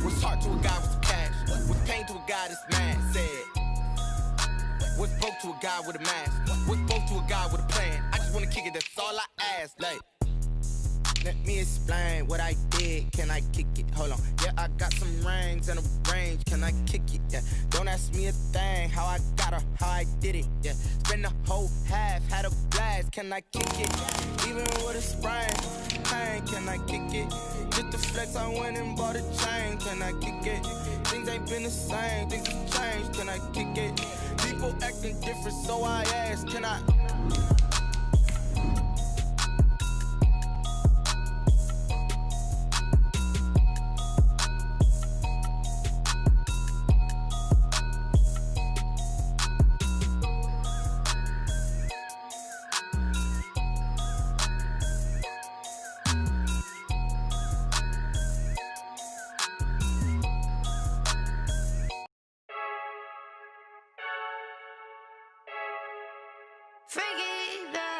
What's heart to a guy with some cash? What's pain to a guy that's mad? Said. What's broke to a guy with a mask? What's broke to a guy with a plan? I just wanna kick it, that's all I ask. Like, let me explain what I did. Can I kick it? Hold on. Yeah, I got some rings and a range. Can I kick it? Yeah. Don't ask me a thing. How I got her, how I did it. Yeah. Spend the whole half, had a blast. Can I kick it? Even with a sprain, pain. Can I kick it? Just the flex, I went and bought a chain. Can I kick it? Things ain't been the same. Things have changed. Can I kick it? People acting different, so I ask. Can I?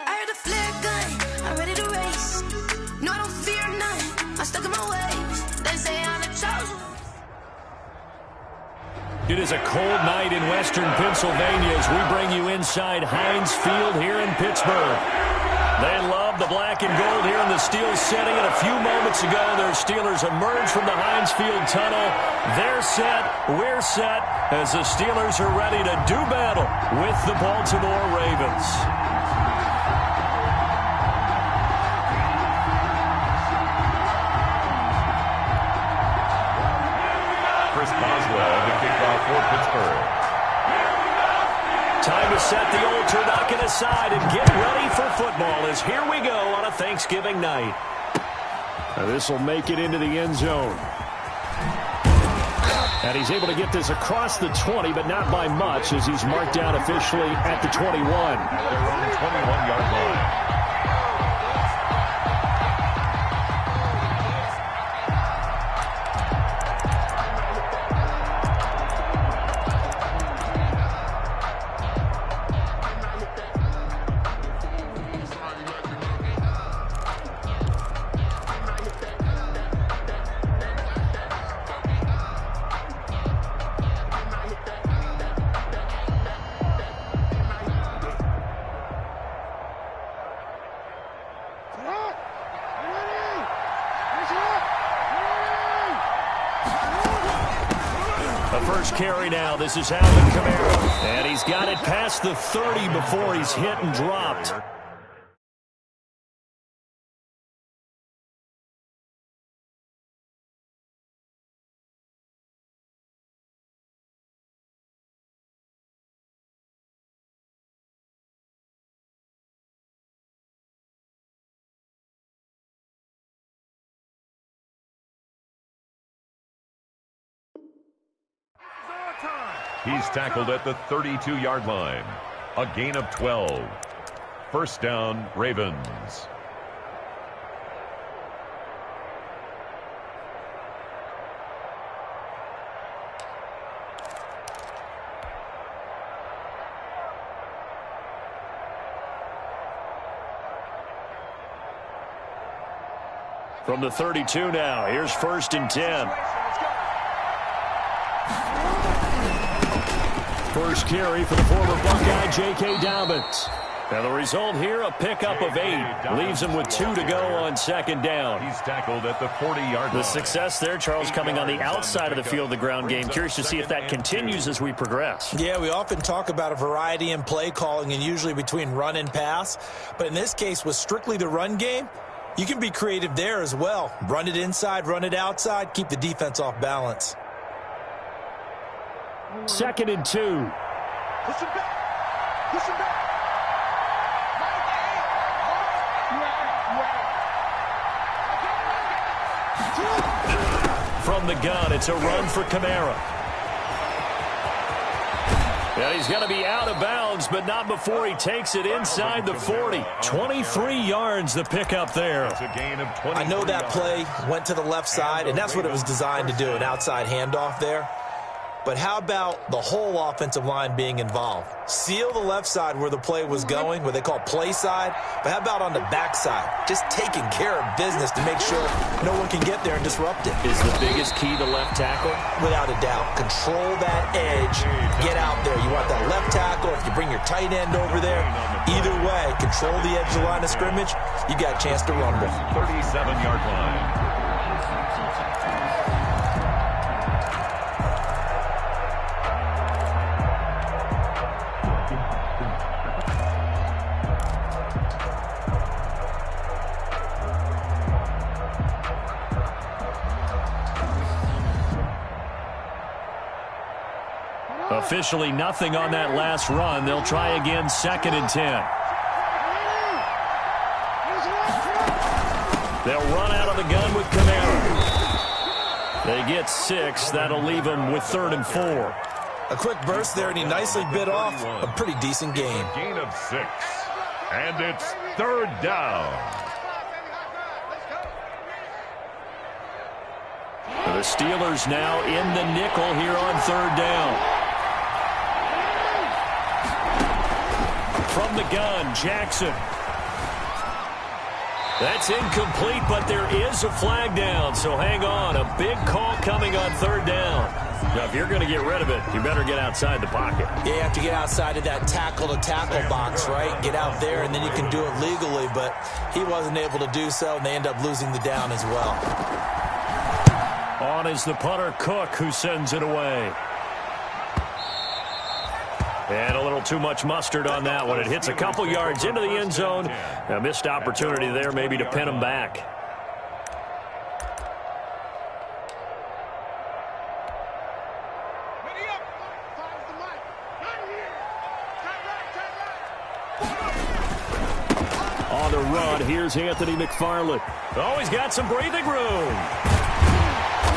I heard a flare gun, I'm ready to race. No, I don't fear none, I'm stuck in my ways. They say I'm the chosen. It is a cold night in western Pennsylvania as we bring you inside Heinz Field here in Pittsburgh. They love the black and gold here in the steel setting, and a few moments ago their Steelers emerged from the Heinz Field tunnel. They're set, we're set, as the Steelers are ready to do battle with the Baltimore Ravens. Chris Boswell, the kickoff for Pittsburgh. Time to set the old turducken aside and get ready for football as here we go on a Thanksgiving night. This will make it into the end zone. And he's able to get this across the 20, but not by much as he's marked down officially at the 21. At their own 21-yard line. Carry now. This is Alvin Kamara. And he's got it past the 30 before he's hit and dropped. He's tackled at the 32-yard line. A gain of 12. First down, Ravens. From the 32 now, here's 1st and 10. First carry for the former Buckeye, J.K. Dobbins. And the result here, a pickup of 8. Leaves him with 2 to go on 2nd down. He's tackled at the 40-yard line. The success there, Charles, coming on the outside of the field of the ground game. Curious to see if that continues as we progress. Yeah, we often talk about a variety in play calling and usually between run and pass. But in this case, with strictly the run game, you can be creative there as well. Run it inside, run it outside, keep the defense off balance. 2nd and 2. Push him back. Push him back. From the gun, it's a run for Kamara. And he's going to be out of bounds, but not before he takes it inside the 40. 23 yards the pickup there. It's a gain of 20. I know that play went to the left side, and that's what it was designed to do, an outside handoff there. But how about the whole offensive line being involved? Seal the left side where the play was going, what they call play side. But how about on the back side? Just taking care of business to make sure no one can get there and disrupt it. Is the biggest key to left tackle? Without a doubt. Control that edge. Get out there. You want that left tackle. If you bring your tight end over there, either way, control the edge of the line of scrimmage, you got a chance to rumble. 37-yard line. Officially nothing on that last run. They'll try again, 2nd and 10. They'll run out of the gun with Kamara. They get 6. That'll leave them with 3rd and 4. A quick burst there, and he nicely bit off a pretty decent game. Gain of 6. And it's 3rd down. The Steelers now in the nickel here on 3rd down. From the gun, Jackson. That's incomplete, but there is a flag down, so hang on. A big call coming on 3rd down. Now, if you're going to get rid of it, you better get outside the pocket. Yeah, you have to get outside of that tackle-to-tackle box, right? Get out there, and then you can do it legally, but he wasn't able to do so, and they end up losing the down as well. On is the punter, Cook, who sends it away. And a little too much mustard on that one. It hits a couple yards into the end zone. A missed opportunity there maybe to pin him back. On the run, here's Anthony McFarland. Oh, he's got some breathing room.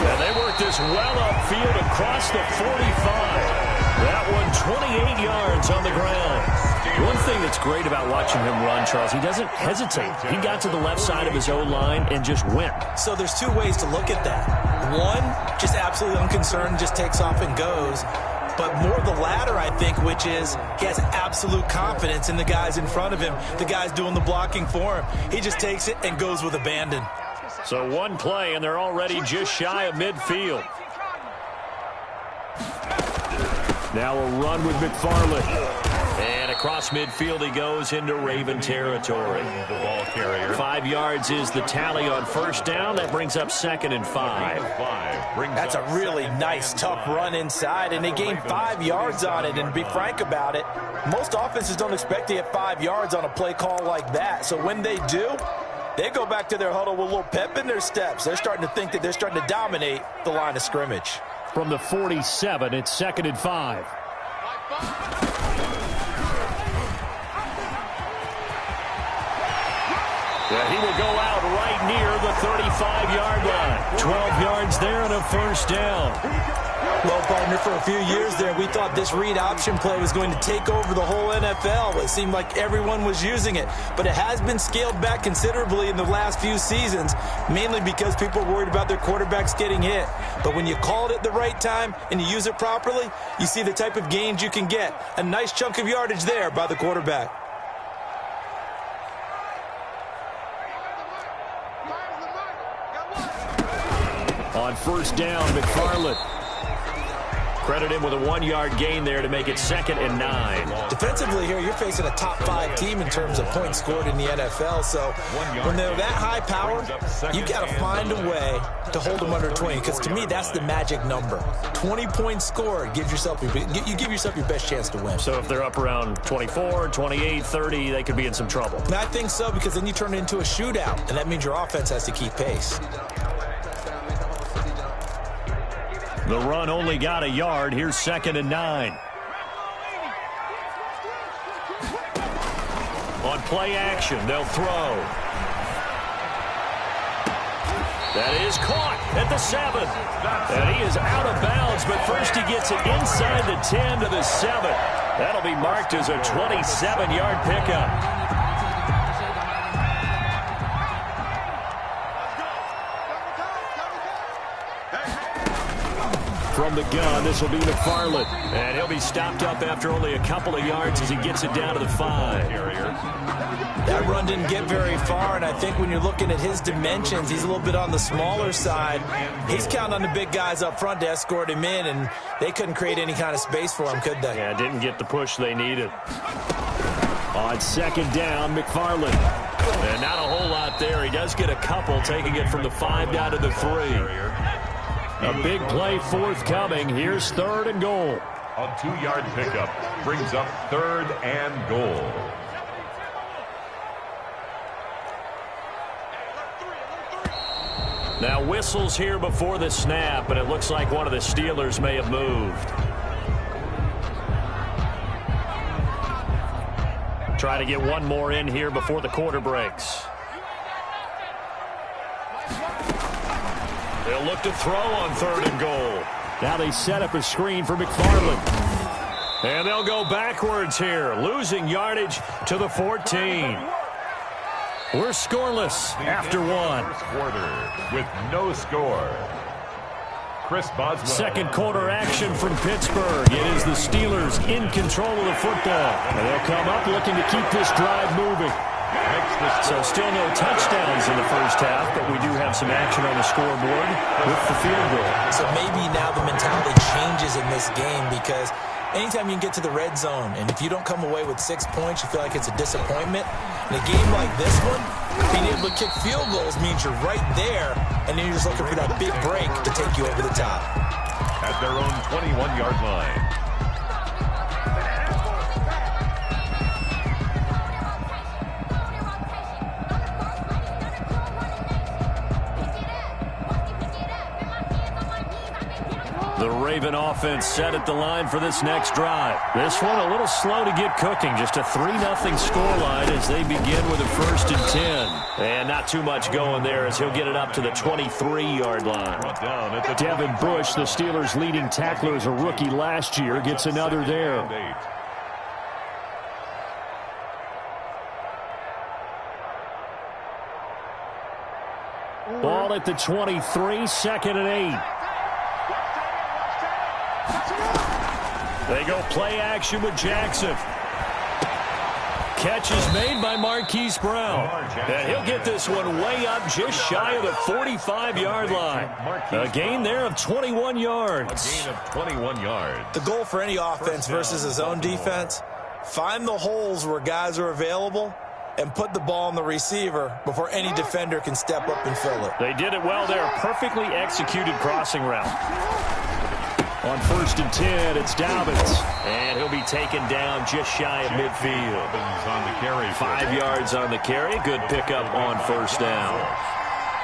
And they work this well upfield across the 45. That one 28 yards on the ground. One thing that's great about watching him run, Charles, he doesn't hesitate. He got to the left side of his own line and just went. So there's two ways to look at that. One, just absolutely unconcerned, just takes off and goes. But more the latter, I think, which is he has absolute confidence in the guys in front of him, the guys doing the blocking for him. He just takes it and goes with abandon. So one play, and they're already just shy of midfield. Now a run with McFarland. And across midfield he goes into Raven territory. The ball carrier. 5 yards is the tally on 1st down. That brings up 2nd and 5. That's a really nice, tough run inside, and they gained 5 yards on it. And to be frank about it, most offenses don't expect to get 5 yards on a play call like that. So when they do, they go back to their huddle with a little pep in their steps. They're starting to think that they're starting to dominate the line of scrimmage. From the 47, it's 2nd and 5. Yeah, he will go out right near the 35-yard line. 12 yards there and a 1st down. Well, partner, for a few years there, we thought this read option play was going to take over the whole NFL. It seemed like everyone was using it, but it has been scaled back considerably in the last few seasons, mainly because people are worried about their quarterbacks getting hit. But when you call it at the right time and you use it properly, you see the type of gains you can get. A nice chunk of yardage there by the quarterback. On 1st down, McFarland. Credit him with a 1-yard gain there to make it 2nd and 9. Defensively here, you're facing a top 5 team in terms of points scored in the NFL. So when they're that high power, you got to find a way to hold them under 20. Because to me, that's the magic number. 20 points scored gives yourself you give yourself your best chance to win. So if they're up around 24, 28, 30, they could be in some trouble. And I think so, because then you turn it into a shootout, and that means your offense has to keep pace. The run only got a yard. Here's 2nd and 9. On play action, they'll throw. That is caught at the 7. And he is out of bounds, but first he gets it inside the 10 to the 7. That'll be marked as a 27-yard pickup. From the gun, this will be McFarland. And he'll be stopped up after only a couple of yards as he gets it down to the 5. That run didn't get very far, and I think when you're looking at his dimensions, he's a little bit on the smaller side. He's counting on the big guys up front to escort him in, and they couldn't create any kind of space for him, could they? Yeah, didn't get the push they needed. On second down, McFarland. And not a whole lot there. He does get a couple, taking it from the 5 down to the 3. A big play forthcoming. Here's 3rd and goal. A 2-yard pickup brings up 3rd and goal. Now whistles here before the snap, and it looks like one of the Steelers may have moved. Try to get one more in here before the quarter breaks. They'll look to throw on 3rd and goal. Now they set up a screen for McFarland. And they'll go backwards here, losing yardage to the 14. We're scoreless after 1. First quarter with no score. Chris Boswell. Second quarter action from Pittsburgh. It is the Steelers in control of the football. And they'll come up looking to keep this drive moving. So still no touchdowns in the first half, but we do have some action on the scoreboard with the field goal. So maybe now the mentality changes in this game, because anytime you can get to the red zone, and if you don't come away with 6 points, you feel like it's a disappointment. In a game like this one, being able to kick field goals means you're right there, and then you're just looking for that big break to take you over the top. At their own 21-yard line. The Raven offense set at the line for this next drive. This one a little slow to get cooking. Just a 3-0 scoreline as they begin with a 1st and 10. And not too much going there as he'll get it up to the 23-yard line. Devin Bush, the Steelers' leading tackler as a rookie last year, gets another there. Ball at the 23, 2nd and 8. They go play action with Jackson. Catch is made by Marquise Brown. And he'll get this one way up just shy of the 45-yard line. A gain there of 21 yards. A gain of 21 yards. The goal for any offense versus his own defense, find the holes where guys are available and put the ball on the receiver before any defender can step up and fill it. They did it well there. Perfectly executed crossing route. On 1st and 10, it's Dobbins. And he'll be taken down just shy of midfield. On the carry. 5 yards on the carry. Good pickup on 1st down.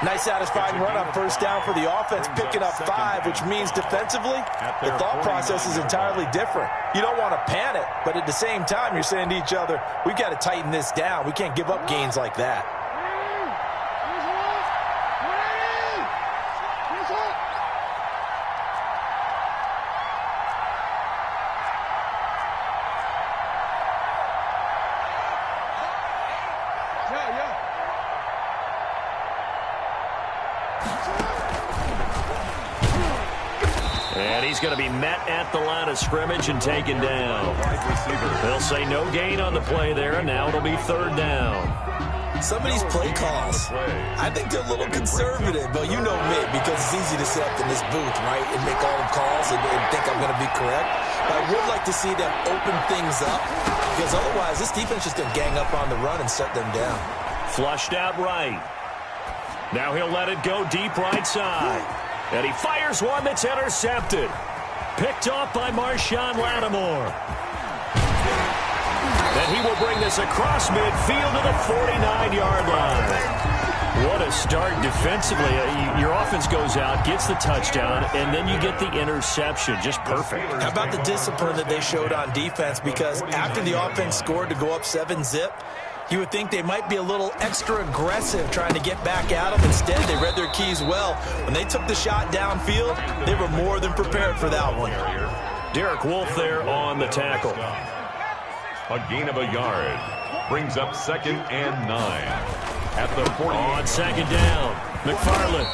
Nice satisfying run on 1st down for the offense, picking up 5, which means defensively, the thought process is entirely different. You don't want to panic, but at the same time, you're saying to each other, we've got to tighten this down. We can't give up gains like that. And he's going to be met at the line of scrimmage and taken down. They'll say no gain on the play there, and now it'll be 3rd down. Some of these play calls, I think they're a little conservative, but you know me, because it's easy to sit up in this booth, right, and make all the calls and think I'm going to be correct. But I would like to see them open things up, because otherwise this defense is going to gang up on the run and shut them down. Flushed out right. Now he'll let it go deep right side. And he fires one that's intercepted. Picked off by Marshawn Lattimore. And he will bring this across midfield to the 49-yard line. What a start defensively. Your offense goes out, gets the touchdown, and then you get the interception. Just perfect. How about the discipline that they showed on defense? Because after the offense scored to go up 7-zip, you would think they might be a little extra aggressive trying to get back at them. Instead, they read their keys well. When they took the shot downfield, they were more than prepared for that one. Derek Wolfe there on the tackle. A gain of a yard brings up 2nd and 9. At the 40. On 2nd down, McFarland.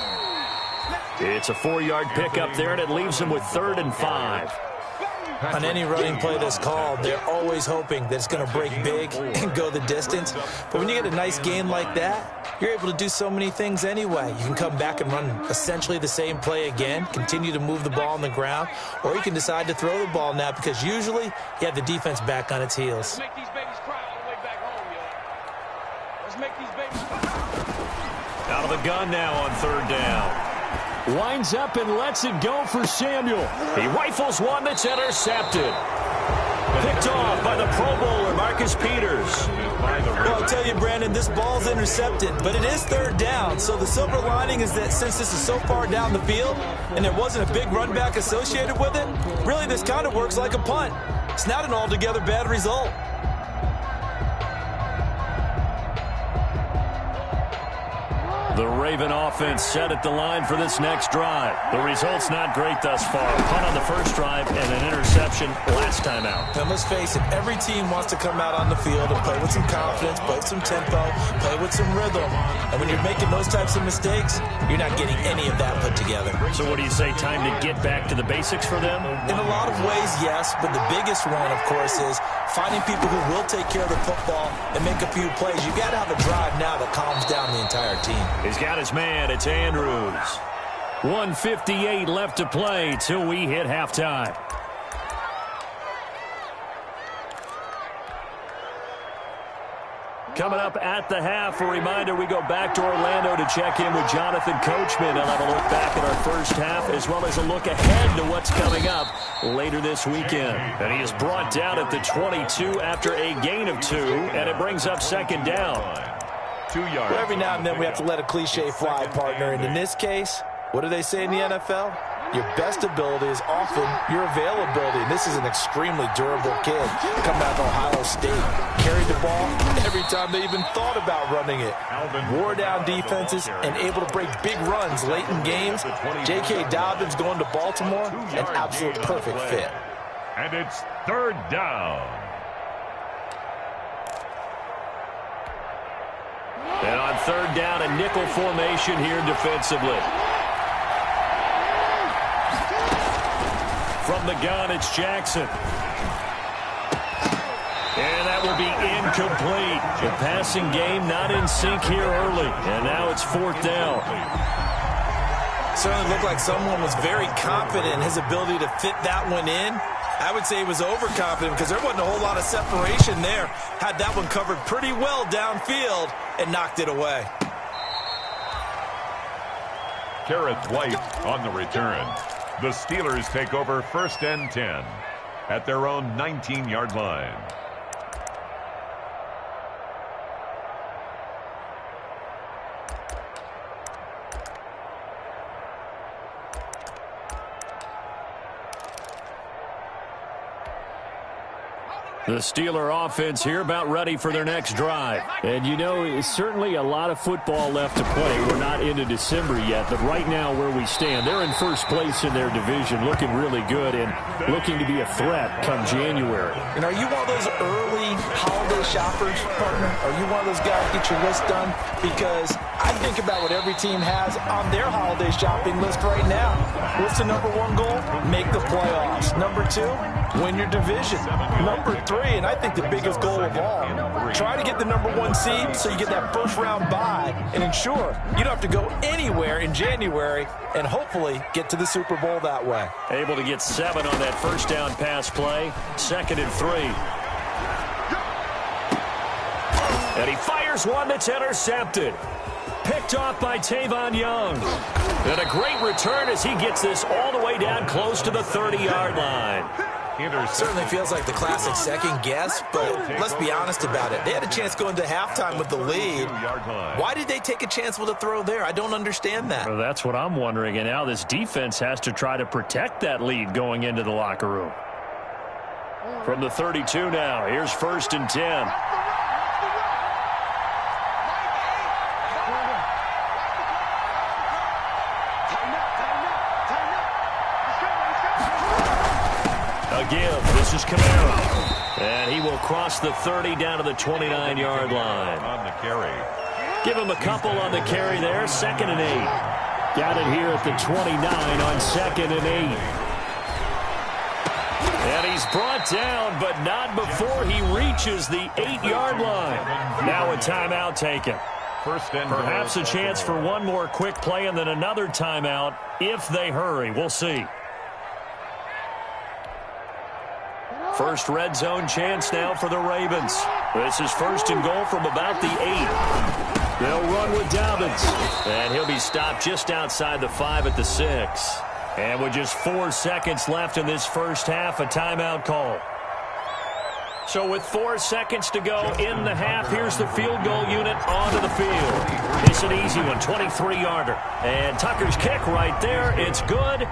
It's a 4-yard pickup there, and it leaves them with 3rd and 5. On any running play that's called, they're always hoping that it's going to break big and go the distance. But when you get a nice gain like that, you're able to do so many things anyway. You can come back and run essentially the same play again, continue to move the ball on the ground, or you can decide to throw the ball now because usually you have the defense back on its heels. Let's make these babies cry all the way back home, yo. Let's make these babies cry. Out of the gun now on 3rd down. Winds up and lets it go for Samuel. He rifles one that's intercepted. Picked off by the Pro Bowler, Marcus Peters. Well, I'll tell you, Brandon, this ball's intercepted, but it is 3rd down. So the silver lining is that since this is so far down the field and there wasn't a big run back associated with it, really this kind of works like a punt. It's not an altogether bad result. The Raven offense set at the line for this next drive. The result's not great thus far. Punt on the first drive and an interception last time out. And let's face it, every team wants to come out on the field and play with some confidence, play with some tempo, play with some rhythm. And when you're making those types of mistakes, you're not getting any of that put together. So what do you say, time to get back to the basics for them? In a lot of ways, yes, but the biggest one, of course, is finding people who will take care of the football and make a few plays. You got to have a drive now that calms down the entire team. He's got his man. It's Andrews. 1:58 left to play till we hit halftime. Coming up at the half, a reminder, we go back to Orlando to check in with Jonathan Coachman. He'll have a look back at our first half as well as a look ahead to what's coming up later this weekend. And he is brought down at the 22 after a gain of 2, and it brings up 2nd down. 2 yards. Well, every now and then we have to let a cliche fly, partner. And in this case, what do they say in the NFL? Your best ability is often your availability. And this is an extremely durable kid coming out of Ohio State. Carried the ball every time they even thought about running it. Wore down defenses and able to break big runs late in games. J.K. Dobbins going to Baltimore, an absolute perfect fit. And it's 3rd down. And on 3rd down, a nickel formation here defensively. From the gun, it's Jackson. And that will be incomplete. The passing game not in sync here early. And now it's 4th down. Certainly looked like someone was very confident in his ability to fit that one in. I would say he was overconfident because there wasn't a whole lot of separation there. Had that one covered pretty well downfield and knocked it away. Garrett White on the return. The Steelers take over 1st and 10 at their own 19-yard line. The Steeler offense here about ready for their next drive. And, you know, certainly a lot of football left to play. We're not into December yet, but right now where we stand, they're in 1st place in their division, looking really good and looking to be a threat come January. And are you one of those early holiday shoppers, partner? Are you one of those guys get your list done? Because I think about what every team has on their holiday shopping list right now. What's the number 1 goal? Make the playoffs. Number 2, win your division. Number 3, and I think the biggest goal of all, try to get the number 1 seed so you get that 1st round bye and ensure you don't have to go anywhere in January and hopefully get to the Super Bowl that way. Able to get 7 on that 1st down pass play. 2nd and 3. And he fires one that's intercepted. Picked off by Tavon Young. And a great return as he gets this all the way down close to the 30-yard line. Certainly feels like the classic second guess, but let's be honest about it. They had a chance going to halftime with the lead. Why did they take a chance with a throw there? I don't understand that. Well, that's what I'm wondering, and now this defense has to try to protect that lead going into the locker room. From the 32 now, here's 1st and 10. Give. This is Kamara. And he will cross the 30 down to the 29-yard line. On the carry. Give him a couple on the carry there. 2nd and 8. Got it here at the 29 on 2nd and 8. And he's brought down, but not before he reaches the 8-yard line. Now a timeout taken. Perhaps a chance for one more quick play and then another timeout if they hurry. We'll see. First red zone chance now for the Ravens. This is 1st and goal from about the 8. They'll run with Dobbins. And he'll be stopped just outside the 5 at the 6. And with just 4 seconds left in this first half, a timeout call. So with 4 seconds to go in the half, here's the field goal unit onto the field. It's an easy one, 23-yarder. And Tucker's kick right there. It's good.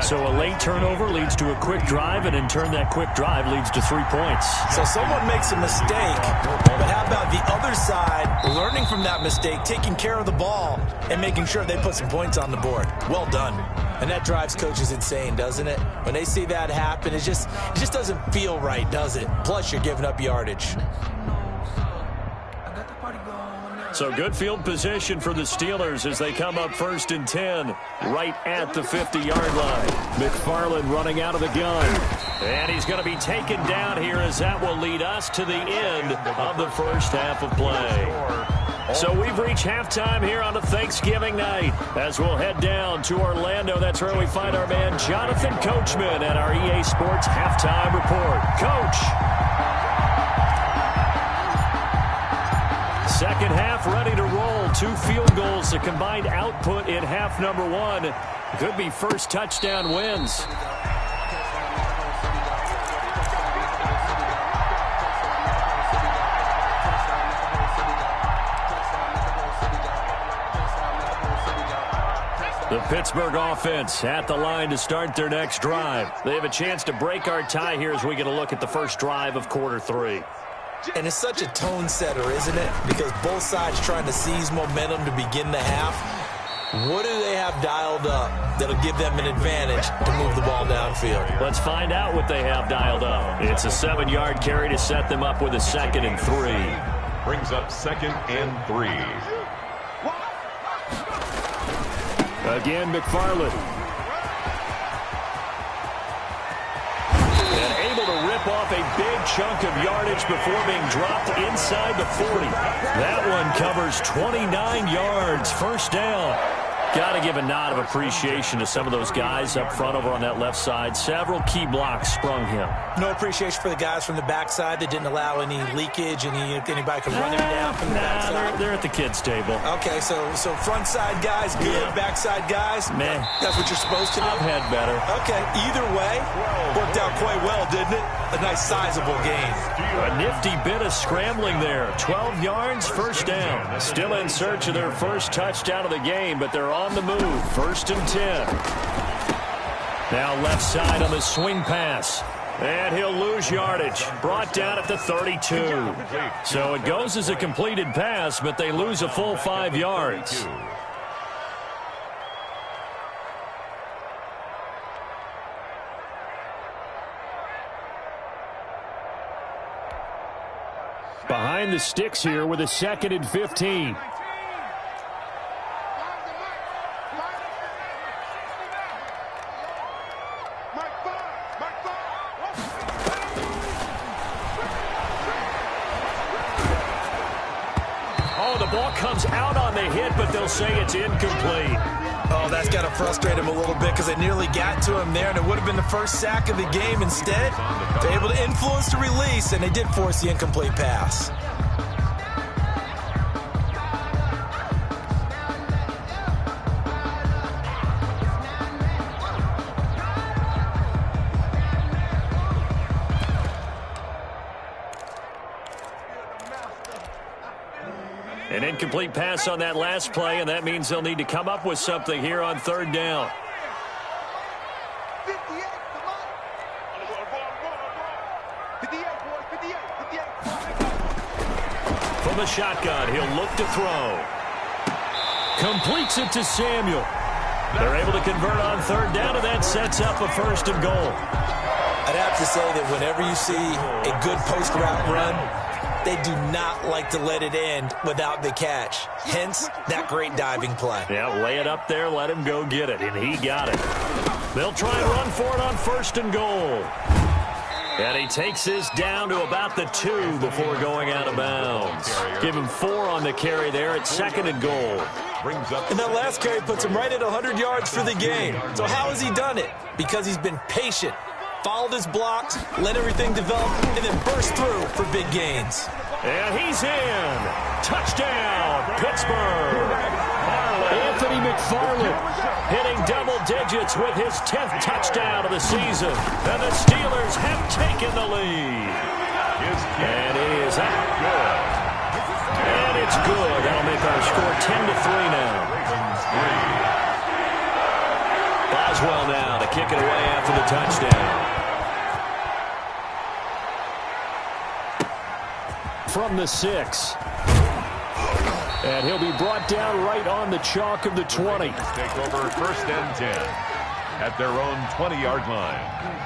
So a late turnover leads to a quick drive, and in turn that quick drive leads to 3 points. So someone makes a mistake, but how about the other side learning from that mistake, taking care of the ball, and making sure they put some points on the board? Well done. And that drives coaches insane, doesn't it? When they see that happen, it just doesn't feel right, does it? Plus, you're giving up yardage. So good field position for the Steelers as they come up 1st and 10 right at the 50-yard line. McFarland running out of the gun. And he's going to be taken down here as that will lead us to the end of the first half of play. So we've reached halftime here on a Thanksgiving night as we'll head down to Orlando. That's where we find our man Jonathan Coachman at our EA Sports Halftime Report. Coach. Second half ready to roll. 2 field goals, the combined output in half number 1. Could be first touchdown wins. The Pittsburgh offense at the line to start their next drive. They have a chance to break our tie here as we get a look at the first drive of quarter 3. And it's such a tone setter, isn't it? Because both sides trying to seize momentum to begin the half. What do they have dialed up that'll give them an advantage to move the ball downfield? Let's find out what they have dialed up. It's a 7-yard carry to set them up with a 2nd and 3. Brings up 2nd and 3. Again, McFarland. Off a big chunk of yardage before being dropped inside the 40. That one covers 29 yards. First down. Got to give a nod of appreciation to some of those guys up front over on that left side. Several key blocks sprung him. No appreciation for the guys from the backside that didn't allow any leakage, anybody could run him down from the backside. They're at the kids' table. Okay, so front side guys good, backside guys, man. That's what you're supposed to do? I've had better. Okay, either way, worked out quite well, didn't it? A nice sizable gain. A nifty bit of scrambling there. 12 yards, first down. Still in search of their first touchdown of the game, but they're on the move. 1st and 10. Now left side on the swing pass. And he'll lose yardage. Brought down at the 32. So it goes as a completed pass, but they lose a full 5 yards. Behind the sticks here with a 2nd and 15. Oh, the ball comes out on the hit, but they'll say it's incomplete. Oh, that's got to frustrate him a little bit because they nearly got to him there, and it would have been the first sack of the game. Instead, they're able to influence the release, and they did force the incomplete pass. An incomplete pass on that last play, and that means they'll need to come up with something here on 3rd down. From the shotgun, he'll look to throw. Completes it to Samuel. They're able to convert on 3rd down, and that sets up a 1st and goal. I'd have to say that whenever you see a good post-route run, They do not like to let it end without the catch. Hence, that great diving play. Yeah, lay it up there, let him go get it, and he got it. They'll try and run for it on 1st and goal. And he takes this down to about the 2 before going out of bounds. Give him 4 on the carry there at 2nd and goal. And that last carry puts him right at 100 yards for the game. So how has he done it? Because he's been patient, followed his blocks, let everything develop, and then burst through for big gains. And he's in. Touchdown, Pittsburgh. Anthony McFarland hitting double digits with his 10th touchdown of the season. And the Steelers have taken the lead. And it is out. Good. And it's good. That'll make our score 10-3 now. Boswell now to kick it away after the touchdown. From the 6. And he'll be brought down right on the chalk of the 20. Take over 1st and 10 at their own 20-yard line.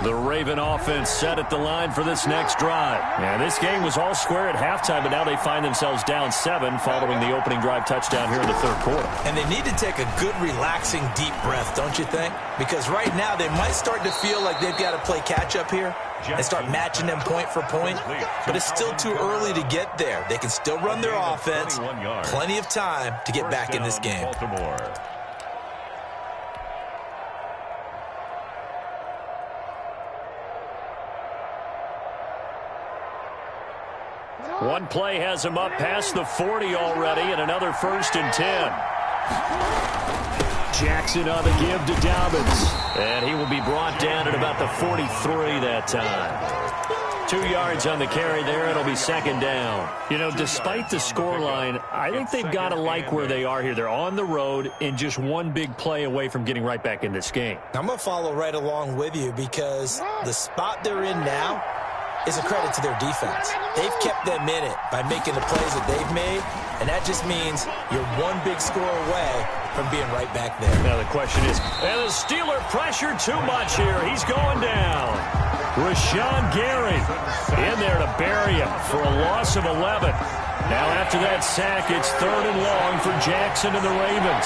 The Raven offense set at the line for this next drive. And this game was all square at halftime, but now they find themselves down 7 following the opening drive touchdown here in the 3rd quarter. And they need to take a good, relaxing, deep breath, don't you think? Because right now they might start to feel like they've got to play catch-up here and start matching them point for point. But it's still too early to get there. They can still run their offense. Plenty of time to get back in this game. Baltimore. One play has him up past the 40 already, and another 1st and 10. Jackson on the give to Dobbins. And he will be brought down at about the 43 that time. 2 yards on the carry there. It'll be 2nd down. You know, despite the scoreline, I think they've got to like where they are here. They're on the road and just one big play away from getting right back in this game. I'm going to follow right along with you because the spot they're in now is a credit to their defense. They've kept them in it by making the plays that they've made, and that just means you're one big score away from being right back there. Now the question is, and the Steeler pressure too much here. He's going down. Rashawn Gary in there to bury him for a loss of 11. Now after that sack, it's 3rd and long for Jackson and the Ravens.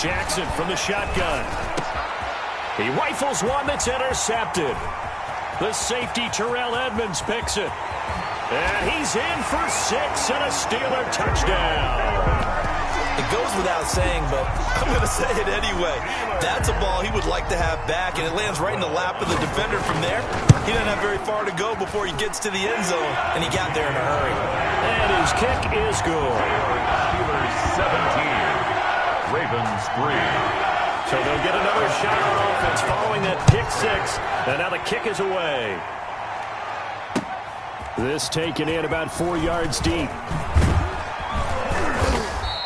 Jackson from the shotgun. He rifles one that's intercepted. The safety, Terrell Edmonds, picks it. And he's in for 6 and a Steeler touchdown. It goes without saying, but I'm going to say it anyway. That's a ball he would like to have back, and it lands right in the lap of the defender from there. He doesn't have very far to go before he gets to the end zone, and he got there in a hurry. And his kick is good. Steelers 17. Ravens 3. So they'll get another shot on offense following that pick 6. And now the kick is away. This taken in about 4 yards deep.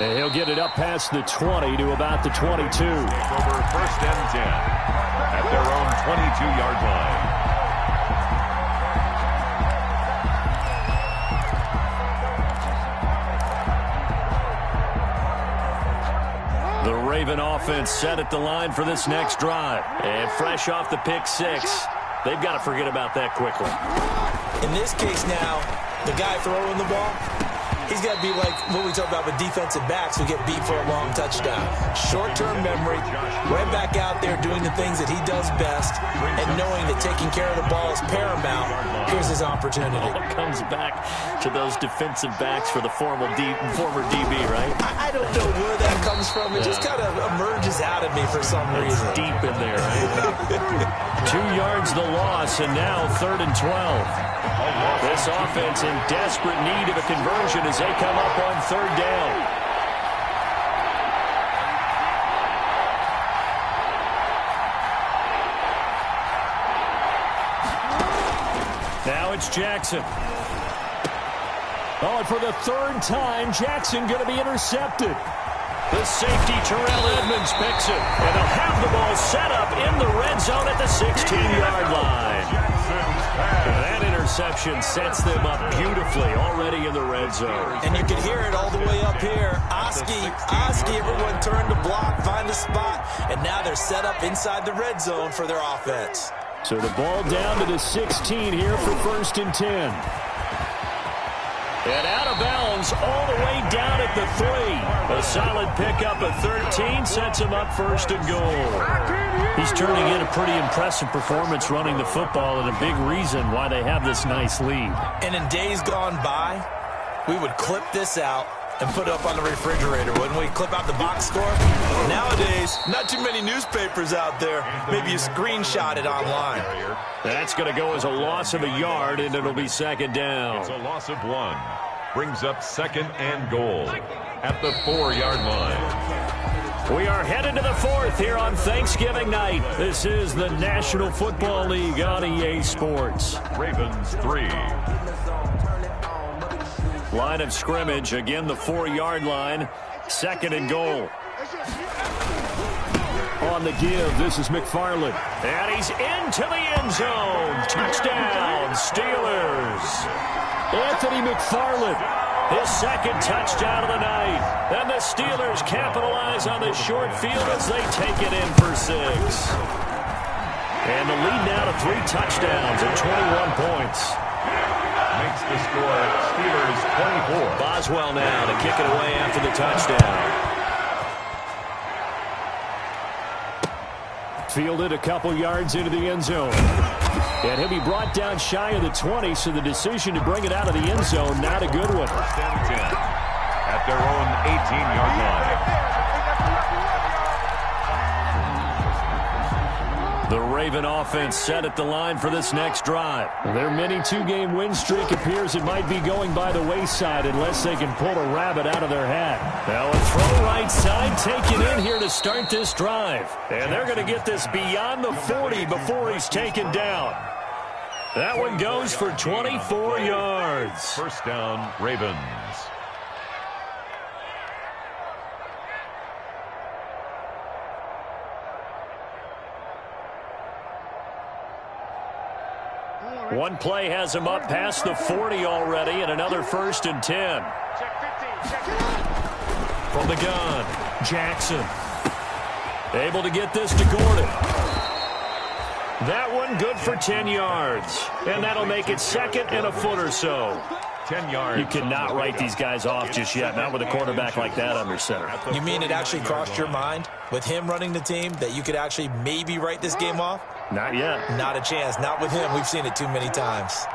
And he'll get it up past the 20 to about the 22. Over 1st and 10 at their own 22-yard line. The Raven offense set at the line for this next drive. And fresh off the pick 6, they've got to forget about that quickly. In this case now, the guy throwing the ball, he's got to be like what we talk about with defensive backs who get beat for a long touchdown. Short-term memory, right back out there doing the things that he does best, and knowing that taking care of the ball is paramount. Here's his opportunity. All comes back to those defensive backs for the former DB, right? I don't know where that comes from. It just kind of emerges out of me for some reason. It's deep in there, right? 2 yards the loss, and now 3rd and 12. This offense in desperate need of a conversion as they come up on 3rd down. Now it's Jackson. Oh, and for the 3rd time, Jackson going to be intercepted. The safety, Terrell Edmonds, picks it. And they'll have the ball set up in the red zone at the 16-yard line. That interception sets them up beautifully already in the red zone. And you can hear it all the way up here. Oski, everyone turned to block, find a spot, and now they're set up inside the red zone for their offense. So the ball down to the 16 here for 1st and 10. And out of bounds all the way down at the 3. A solid pickup of 13 sets him up 1st and goal. He's turning in a pretty impressive performance running the football, and a big reason why they have this nice lead. And in days gone by, we would clip this out and put it up on the refrigerator, wouldn't we? Clip out the box score. Nowadays, not too many newspapers out there. Maybe you screenshot it online. That's going to go as a loss of a yard, and it'll be 2nd down. It's a loss of 1. Brings up 2nd and goal at the 4-yard line. We are headed to the 4th here on Thanksgiving night. This is the National Football League on EA Sports. Ravens 3. Line of scrimmage, again the 4-yard line. 2nd and goal. On the give, this is McFarland. And he's into the end zone. Touchdown, Steelers. Anthony McFarland, his 2nd touchdown of the night. And the Steelers capitalize on the short field as they take it in for 6. And the lead now to 3 touchdowns and 21 points. Makes the score Steelers 24. Boswell now to kick it away after the touchdown. Fielded a couple yards into the end zone. And he'll be brought down shy of the 20, so the decision to bring it out of the end zone, not a good one. 1st and 10 at their own 18-yard line. The Raven offense set at the line for this next drive. Their mini 2-game win streak appears it might be going by the wayside unless they can pull a rabbit out of their hat. Now a throw right side taken in here to start this drive. And they're going to get this beyond the 40 before he's taken down. That one goes for 24 yards. 1st down, Ravens. One play has him up past the 40 already, and another 1st and 10. From the gun, Jackson. Able to get this to Gordon. That one good for 10 yards. And that'll make it 2nd and a foot or so. 10 yards. You cannot write these guys off just yet, not with a quarterback like that under center. You mean it actually crossed your mind, with him running the team, that you could actually maybe write this game off? Not yet. Not a chance. Not with him. We've seen it too many times.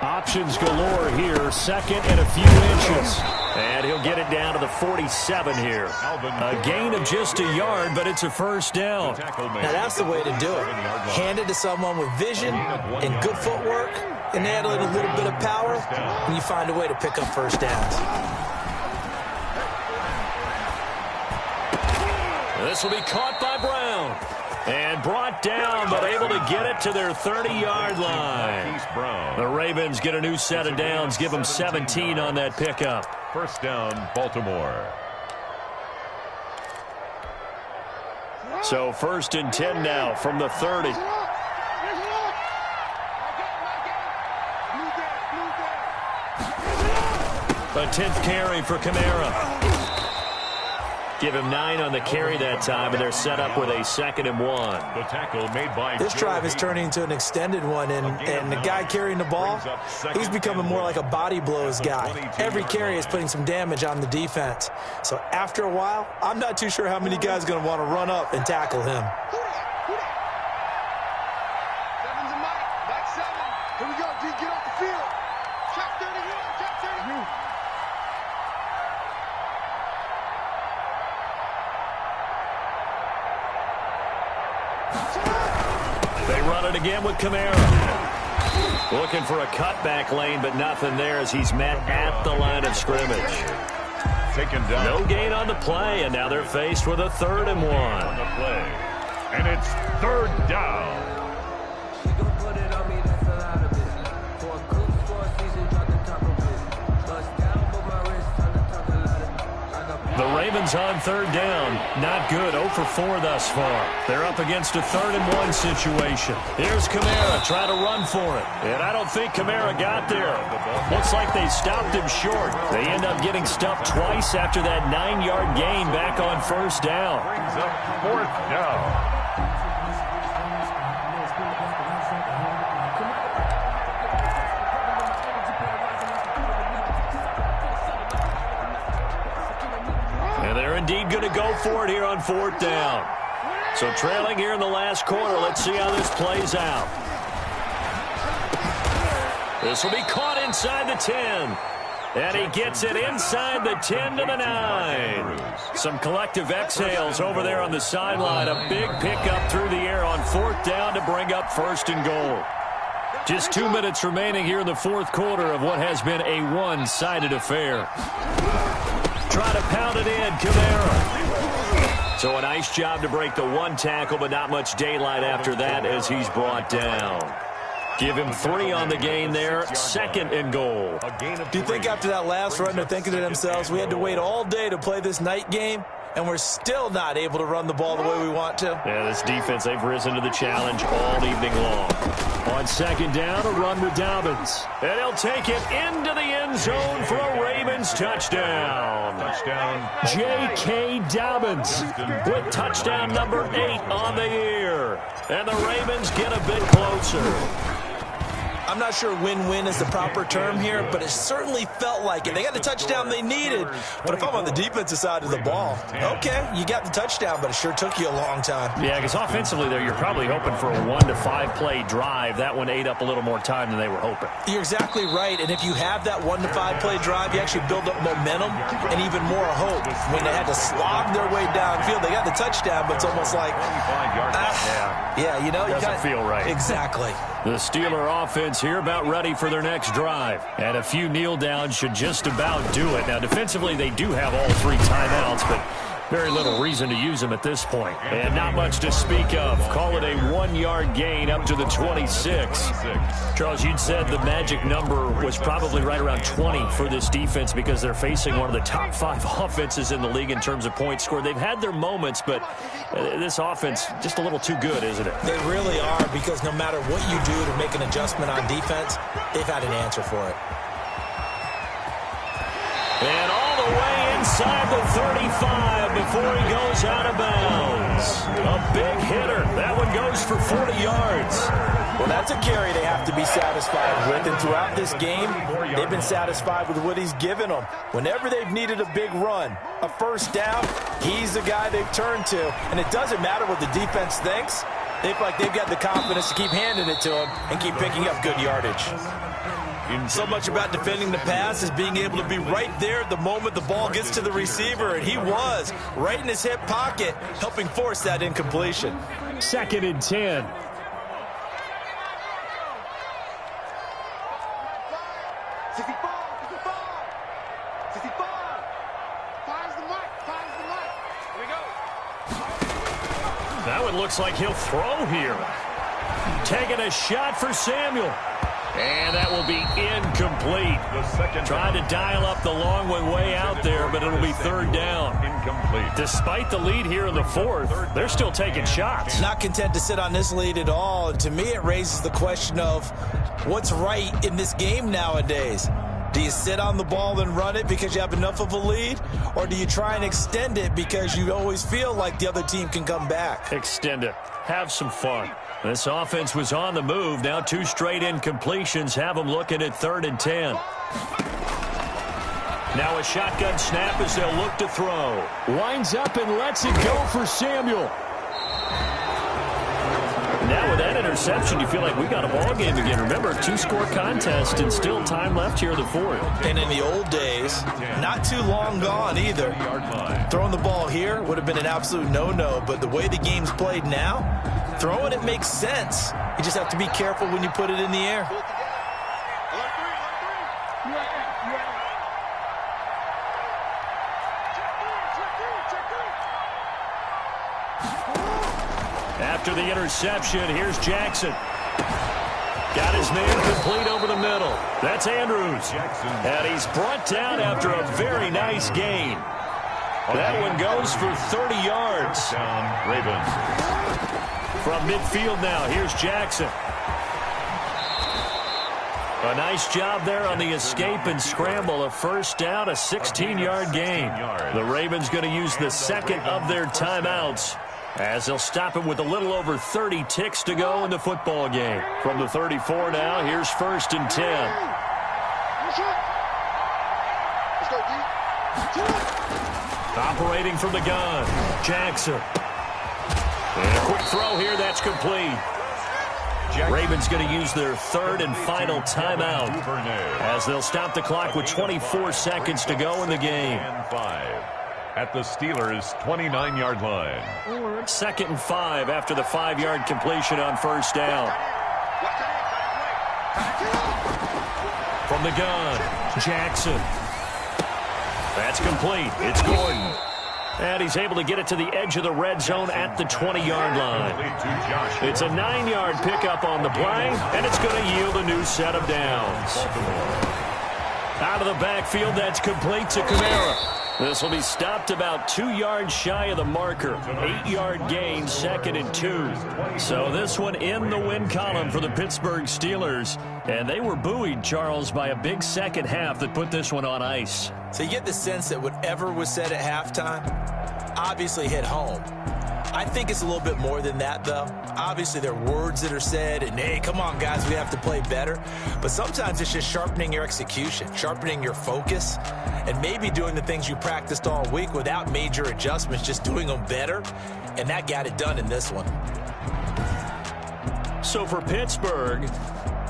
Options galore here. 2nd and a few inches. And he'll get it down to the 47 here. A gain of just a yard, but it's a 1st down. Now that's the way to do it. Hand it to someone with vision and good footwork, and add a little bit of power, and you find a way to pick up 1st downs. This will be caught by Brown. And brought down, but able to get it to their 30-yard line. The Ravens get a new set of downs, give them 17 on that pickup. 1st down, Baltimore. So 1st and 10 now from the 30. A 10th carry for Kamara. Give him 9 on the carry that time, and they're set up with a 2nd and 1. The tackle made by this drive is turning into an extended one, and the guy carrying the ball, he's becoming more like a body blows guy. Every carry is putting some damage on the defense. So after a while, I'm not too sure how many guys are going to want to run up and tackle him. 7's a Mike. Mike 7. Here we go, D. Get off the field. Check 31. Check 31. They run it again with Kamara. Looking for a cutback lane, but nothing there as he's met at the line of scrimmage. Taken down. No gain on the play, and now they're faced with a 3rd and 1. On the play. And it's 3rd down. The Ravens on third down. Not good. 0 for 4 thus far. They're up against a 3rd and 1 situation. Here's Kamara trying to run for it. And I don't think Kamara got there. Looks like they stopped him short. They end up getting stuffed twice after that 9-yard gain back on first down. Brings up 4th down. Indeed going to go for it here on 4th down. So trailing here in the last quarter. Let's see how this plays out. This will be caught inside the 10. And he gets it inside the 10 to the 9. Some collective exhales over there on the sideline. A big pickup through the air on 4th down to bring up 1st and goal. Just 2 minutes remaining here in the 4th quarter of what has been a one-sided affair. Try to pound it in, Kamara. So a nice job to break the 1 tackle, but not much daylight after that as he's brought down. Give him 3 on the gain there. 2nd and goal. Do you think after that last run they're thinking to themselves, we had to wait all day to play this night game, and we're still not able to run the ball the way we want to? Yeah, this defense, they've risen to the challenge all evening long. On 2nd down, a run with Dobbins. And he'll take it into the end zone for a Ravens touchdown. J.K. Dobbins with touchdown number 8 on the year. And the Ravens get a bit closer. I'm not sure win-win is the proper term here, but it certainly felt like it. They got the touchdown they needed, but if I'm on the defensive side of the ball, okay, you got the touchdown, but it sure took you a long time. Yeah, because offensively, there, you're probably hoping for a 1 to 5 play drive. That one ate up a little more time than they were hoping. You're exactly right, and if you have that 1 to 5 play drive, you actually build up momentum and even more hope. When they had to slog their way downfield, they got the touchdown, but it's almost like, yeah, you know, you doesn't feel right. Exactly. The Steeler offense here about ready for their next drive. And a few kneel downs should just about do it. Now, defensively, they do have all 3 timeouts, but very little reason to use them at this point. And not much to speak of. Call it a 1-yard gain up to the 26. Charles, you'd said the magic number was probably right around 20 for this defense because they're facing one of the top 5 offenses in the league in terms of points scored. They've had their moments, but this offense just a little too good, isn't it? They really are, because no matter what you do to make an adjustment on defense, they've had an answer for it. And all the way inside the 35 before he goes out of bounds. A big hitter. That one goes for 40 yards. Well, that's a carry they have to be satisfied with. And throughout this game, they've been satisfied with what he's given them. Whenever they've needed a big run, a first down, he's the guy they've turned to. And it doesn't matter what the defense thinks. They feel like they've got the confidence to keep handing it to him and keep picking up good yardage. So much about defending the pass is being able to be right there at the moment the ball gets to the receiver, and he was right in his hip pocket, helping force that incompletion. 2nd and 10. That one looks like he'll throw here. Taking a shot for Samuel. And that will be incomplete. Trying to dial up the long way out there, but it'll be 3rd down. Incomplete. Despite the lead here in the 4th, they're still taking shots. Not content to sit on this lead at all. And to me, it raises the question of what's right in this game nowadays. Do you sit on the ball and run it because you have enough of a lead? Or do you try and extend it because you always feel like the other team can come back? Extend it. Have some fun. This offense was on the move. Now 2 straight incompletions have them looking at 3rd and 10. Now a shotgun snap as they'll look to throw. Winds up and lets it go for Samuel. Now with that interception, you feel like we got a ball game again. Remember, 2-score contest and still time left here in the 4th. And in the old days, not too long gone either. Throwing the ball here would have been an absolute no-no, but the way the game's played now, throwing it makes sense. You just have to be careful when you put it in the air. After the interception, here's Jackson. Got his man complete over the middle. That's Andrews. And he's brought down after a very nice gain. That one goes for 30 yards. Down, Ravens. From midfield now, here's Jackson. A nice job there on the escape and scramble. A first down, a 16-yard gain. The Ravens going to use the second of their timeouts as they'll stop it with a little over 30 ticks to go in the football game. From the 34 now, here's 1st and 10. Operating from the gun, Jackson. And a quick throw here, that's complete. Ravens going to use their 3rd and final timeout as they'll stop the clock with 24 seconds to go in the game. At the Steelers' 29-yard line. 2nd and 5 after the 5-yard completion on first down. From the gun, Jackson. That's complete. It's Gordon. And he's able to get it to the edge of the red zone at the 20-yard line. It's a 9-yard pickup on the play, and it's going to yield a new set of downs. Out of the backfield, that's complete to Kamara. This will be stopped about 2 yards shy of the marker. 8-yard gain, 2nd and 2. So this one in the win column for the Pittsburgh Steelers. And they were buoyed, Charles, by a big second half that put this one on ice. So you get the sense that whatever was said at halftime obviously hit home. I think it's a little bit more than that, though. Obviously, there are words that are said, and, hey, come on, guys, we have to play better. But sometimes it's just sharpening your execution, sharpening your focus, and maybe doing the things you practiced all week without major adjustments, just doing them better. And that got it done in this one. So for Pittsburgh,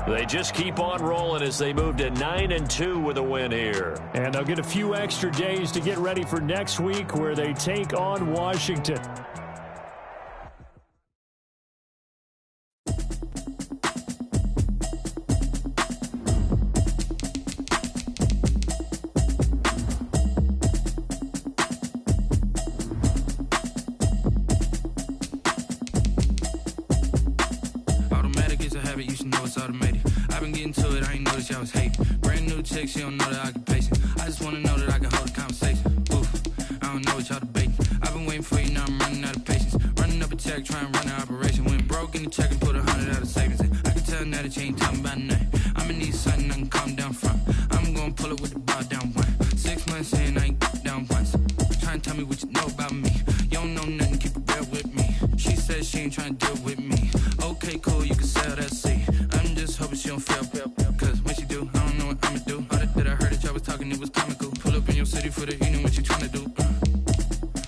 they just keep on rolling as they move to 9-2 with a win here. And they'll get a few extra days to get ready for next week where they take on Washington. She don't know that I can pace it. I just wanna know that I can hold a conversation. Oof, I don't know what y'all debating. I've been waiting for you, now I'm running out of patience. Running up a check, trying to run an operation. Went broke in the check and put 100 out of savings in. I can tell now that you ain't talking about nothing. I'ma need something I can calm down from. I'm gonna pull it with the bar down one. 6 months in, I ain't down once. Trying to tell me what you know about me. You don't know nothing, keep it real with me. She said she ain't trying to deal with me. Okay, cool, you can sell that seat. I'm just hoping she don't feel. Cause when she do, I don't know what I'ma do. That I heard that y'all was talking, it was comical. Pull up in your city for the evening, what you tryna do?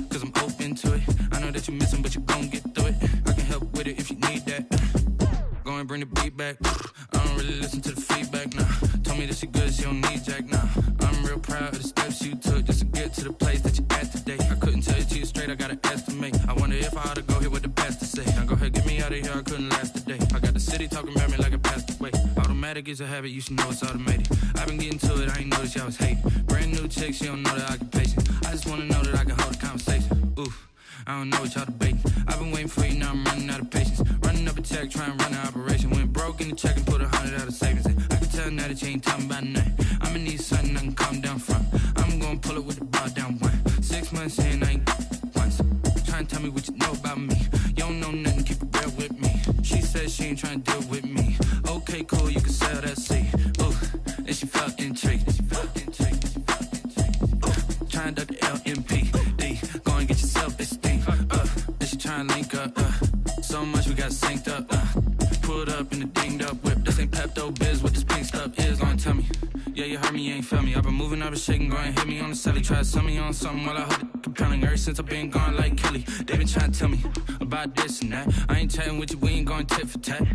Cause I'm open to it. I know that you missing, but you gon' get through it. I can help with it if you need that. Go and bring the beat back. I don't really listen to the feedback, nah. Told me that she good, she don't need jack, nah. I'm real proud of the steps you took just to get to the place that you at today. I couldn't tell you to you straight, I gotta estimate. I wonder if I ought to go here with the best to say. Now go ahead, get me out of here, I couldn't last a day. I got the city talking about me like I passed away. Automatic is a habit, you should know it's automated. I've been getting to it, I ain't noticed y'all was hating. Brand new chick, she don't know the occupation. I just wanna know that I can hold a conversation. Oof, I don't know what y'all debating. I've been waiting for you, now I'm running out of patience. Running up a check, trying to run an operation. Went broke in the check and put 100 out of savings in. I can tell now that you ain't talking about nothing. I'ma need something I can calm down from. I'm gonna pull it with the bar down one. 6 months in, I ain't once. Trying to tell me what you know about me. You don't know nothing, keep it real with me. She said she ain't trying to deal with me. Okay, cool, you can sell that seat. Ooh, and she felt intrigued. Trying to duck the LMPD. Go and get your self-esteem. And she trying to link up. So much we got synced up. Pulled up in the dinged up whip. This ain't Pepto-Biz, what this pink stuff is. Gonna tell me. Yeah, you heard me, you ain't felt me. I've been moving, I've been shaking, go and hit me on the celly. Try to sell me on something while I hold it compelling. Ever since I've been gone like Kelly, they been trying to tell me about this and that. I ain't chatting with you, we ain't going tit for tat.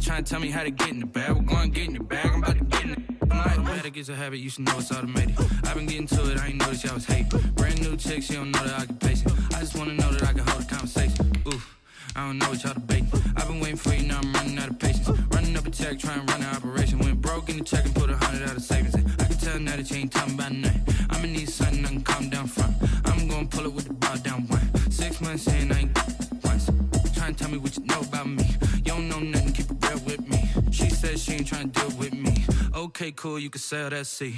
Trying to tell me how to get in the bag. We're going to get in your bag, I'm about to get in it. I'm like, automatic is a habit, you should know it's automated. I've been getting to it, I ain't noticed y'all was hating. Brand new chick, she don't know the occupation. I just wanna know that I can hold a conversation. Oof, I don't know what y'all debating. I've been waiting for you, now I'm running out of patience. Running up a check, trying to run an operation. Went broke in the check and put 100 out of savings in. I can tell now that you ain't talking about nothing. I'ma need something I can calm down from. I'm gonna pull it with the bar down one. 6 months in, I ain't once. Trying to tell me what you know about me. You don't know nothing, keep it real with me. She said she ain't trying to deal with me. Okay, cool, you can sell that seat.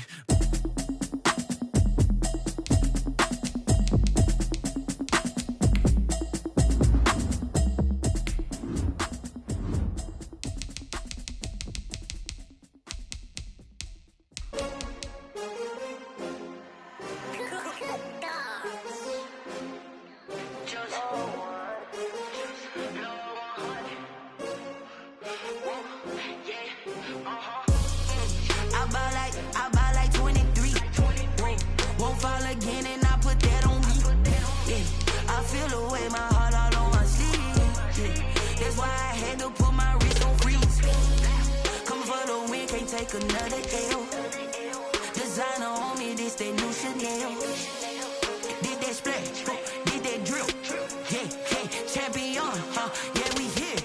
I buy like 23. Won't fall again and I put that on me. Yeah, I feel the way my heart all on my sleeve. Yeah, that's why I had to put my wrist on freeze. Coming for the win, can't take another L. Designer on me, this that new Chanel. Did that splash, did that drill. Yeah, champion, yeah, we here.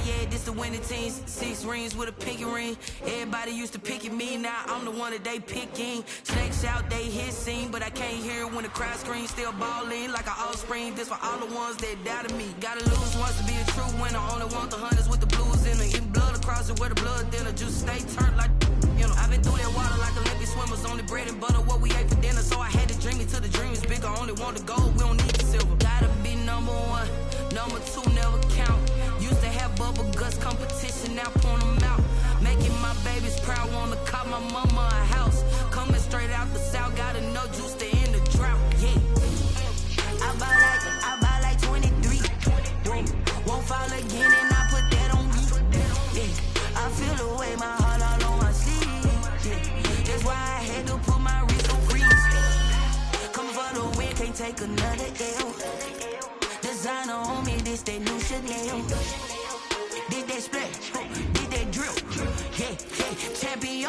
Yeah, this the winning teams. 6 rings with a pinky ring. Everybody used to pick at me, now I'm the one that they picking. Snakes out, they hit scene, but I can't hear it when the crowd screams. Still balling like an offspring. This for all the ones that doubted me. Gotta lose once to be a true winner. Only want the hunters with the blues in it. Eating blood across it where the blood thinner. Juice stay turned like, you know. I've been through that water like Olympic swimmers. Only bread and butter, what we ate for dinner. So I had to dream it till the dream is bigger. Only want the gold, we don't need the silver. Gotta be number 1, number 2 never count. Used to have bubble guts competition, now point them out. Making my babies proud, wanna cop my mama a house. Coming straight out the south, gotta know juice to end the drought. Yeah, I buy like 23. Won't fall again and I put that on me. Yeah, I feel the way my heart all on my sleeve. Yeah, that's why I had to put my wrist on freeze. Coming for the win, can't take another L. Designer on me, this that new Chanel. Did that splash, did that drill. Yeah, champion,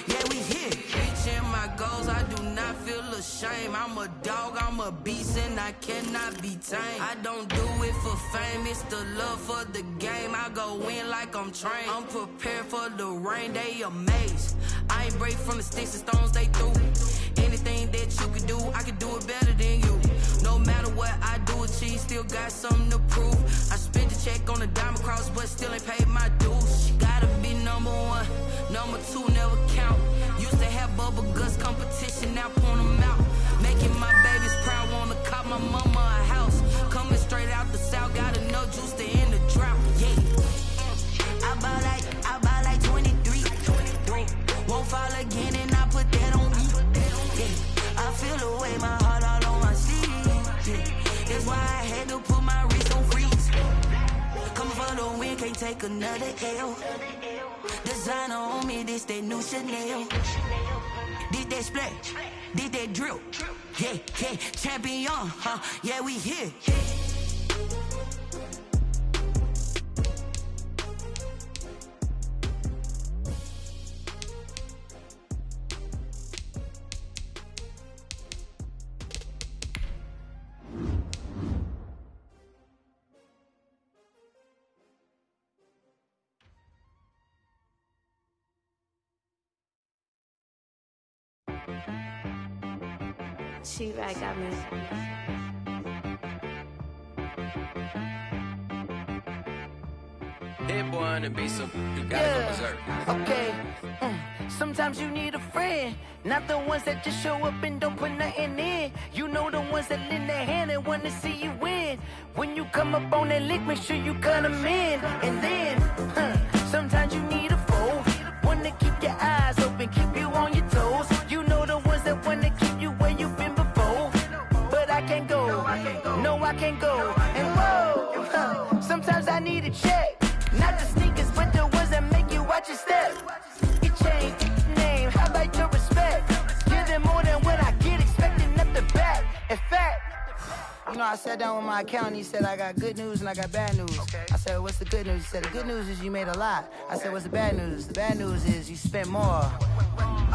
yeah, we here. Reaching my goals, I do not feel ashamed. I'm a dog, I'm a beast, and I cannot be tamed. I don't do it for fame, it's the love for the game. I go in like I'm trained. I'm prepared for the rain, they amazed. I ain't break from the sticks and stones they threw. Anything that you could do, I could do it better than you. No matter what I do, achieve, still got something to prove. I spent the check on the diamond cross, but still ain't paid my dues. Gotta be number 1, number 2 never count. Used to have bubble guts competition, now point them out. Making my babies proud, wanna cop my mama a house. Coming straight out the south, gotta know juice to end the drought. Yeah, I buy like 23. Won't fall again and I put that on me. Yeah, I feel the way my heart all on my sleeve. Yeah, that's why I had to put my wrist on freeze. Coming for the win, can't take another L. Designer on me, this that new Chanel. Did that splash, did that drill. Yeah, champion, yeah, we here. She right got me. Hit boy on the beat, so you gotta go berserk. Okay. Sometimes you need a friend, not the ones that just show up and don't put nothing in. You know the ones that lend their hand and wanna see you win. When you come up on that lick, make sure you cut them in. And then, sometimes you need a foe, one to keep your eyes open, keep you on your toes. You know the ones that wanna keep you where you've been before. But I can't go, no I can't go. And whoa, sometimes I need a check. Not the sneakers, but the ones that make you watch your step. You change name, highlight your respect. Give them more than what I get, expecting up the back. In fact, you know, I sat down with my accountant, he said, I got good news and I got bad news. Okay. I said, what's the good news? He said, the good news is you made a lot. I said, what's the bad news? The bad news is you spent more.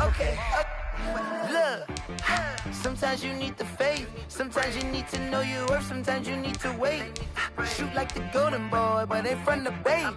Okay. Look, sometimes you need the faith, sometimes you need to know your worth, sometimes you need to wait. Shoot like the golden boy, but they from the bay.